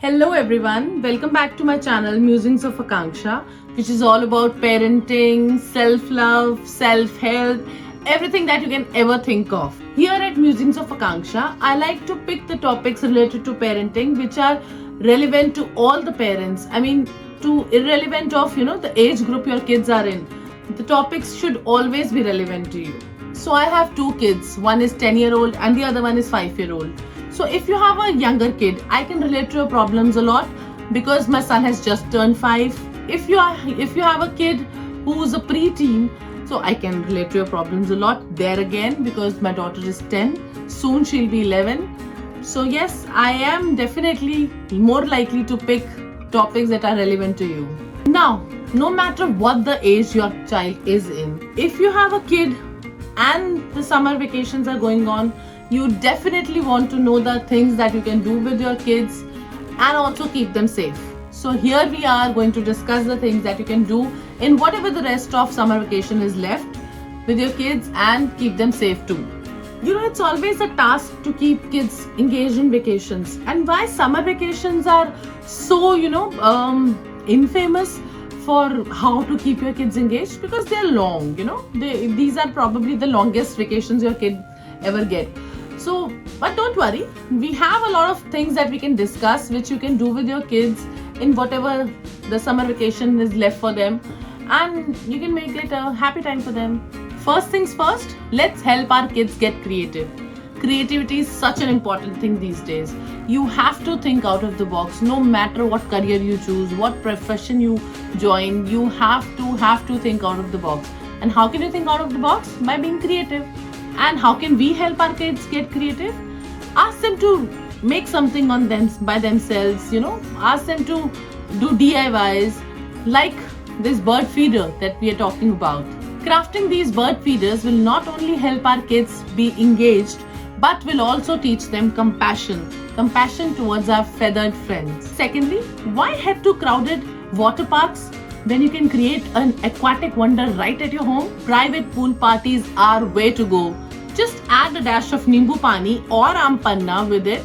Hello everyone, welcome back to my channel Musings of Akanksha, which is all about parenting, self-love, self-help, everything that you can ever think of. Here at Musings of Akanksha, I like to pick the topics related to parenting which are relevant to all the parents. Irrelevant of the age group your kids are in. The topics should always be relevant to you. So I have two kids, one is 10-year-old and the other one is 5-year-old. So if you have a younger kid, I can relate to your problems a lot because my son has just turned 5. If you have a kid who's a preteen, so I can relate to your problems a lot there again because my daughter is 10. Soon she'll be 11. So yes, I am definitely more likely to pick topics that are relevant to you. Now, no matter what the age your child is in, if you have a kid and the summer vacations are going on, you definitely want to know the things that you can do with your kids and also keep them safe. So here we are going to discuss the things that you can do in whatever the rest of summer vacation is left with your kids and keep them safe too. It's always a task to keep kids engaged in vacations. And why summer vacations are so, infamous for how to keep your kids engaged? Because they're long, these are probably the longest vacations your kid ever get. So, but don't worry, we have a lot of things that we can discuss which you can do with your kids in whatever the summer vacation is left for them, and you can make it a happy time for them. First things first, let's help our kids get creative. Creativity is such an important thing these days. You have to think out of the box. No matter what career you choose, what profession you join, you have to think out of the box. And how can you think out of the box? By being creative. And how can we help our kids get creative? Ask them to make something by themselves, ask them to do DIYs like this bird feeder that we are talking about. Crafting these bird feeders will not only help our kids be engaged, but will also teach them compassion towards our feathered friends. Secondly, why head to crowded water parks when you can create an aquatic wonder right at your home? Private pool parties are way to go. Just add a dash of nimbu pani or ampanna with it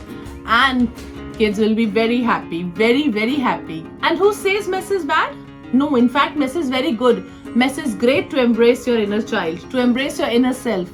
and kids will be very happy, very, very happy. And who says mess is bad? No, in fact, mess is very good. Mess is great to embrace your inner child, to embrace your inner self.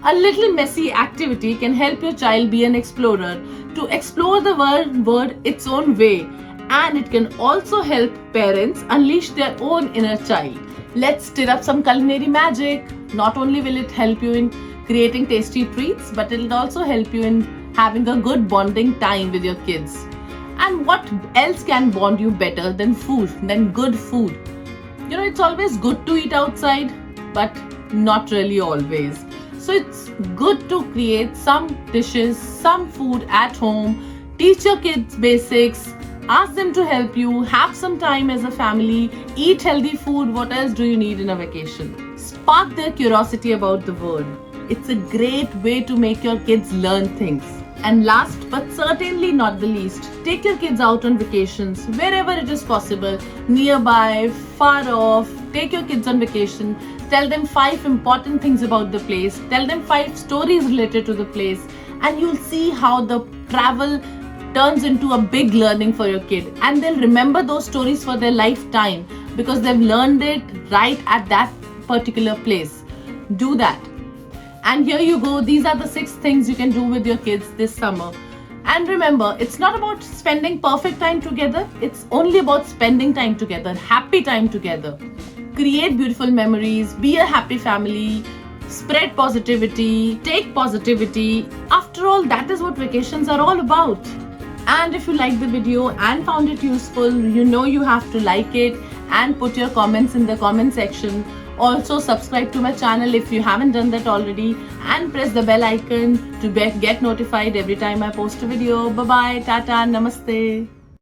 A little messy activity can help your child be an explorer, to explore the world its own way. And it can also help parents unleash their own inner child. Let's stir up some culinary magic. Not only will it help you in creating tasty treats, but it'll also help you in having a good bonding time with your kids. And what else can bond you better than good food? It's always good to eat outside, but not really always. So it's good to create some dishes, some food at home, teach your kids basics, ask them to help you, have some time as a family, eat healthy food. What else do you need in a vacation? Spark their curiosity about the world. It's a great way to make your kids learn things. And last but certainly not the least, take your kids out on vacations wherever it is possible, nearby, far off. Take your kids on vacation. Tell them 5 important things about the place. Tell them 5 stories related to the place. And you'll see how the travel turns into a big learning for your kid. And they'll remember those stories for their lifetime because they've learned it right at that particular place. Do that. And here you go. These are the 6 things you can do with your kids this summer. And remember, it's not about spending perfect time together. It's only about spending time together, happy time together. Create beautiful memories, be a happy family, spread positivity, take positivity. After all, that is what vacations are all about. And if you liked the video and found it useful, you have to like it and put your comments in the comment section. Also subscribe to my channel if you haven't done that already and press the bell icon to get notified every time I post a video. Bye bye, tata, namaste.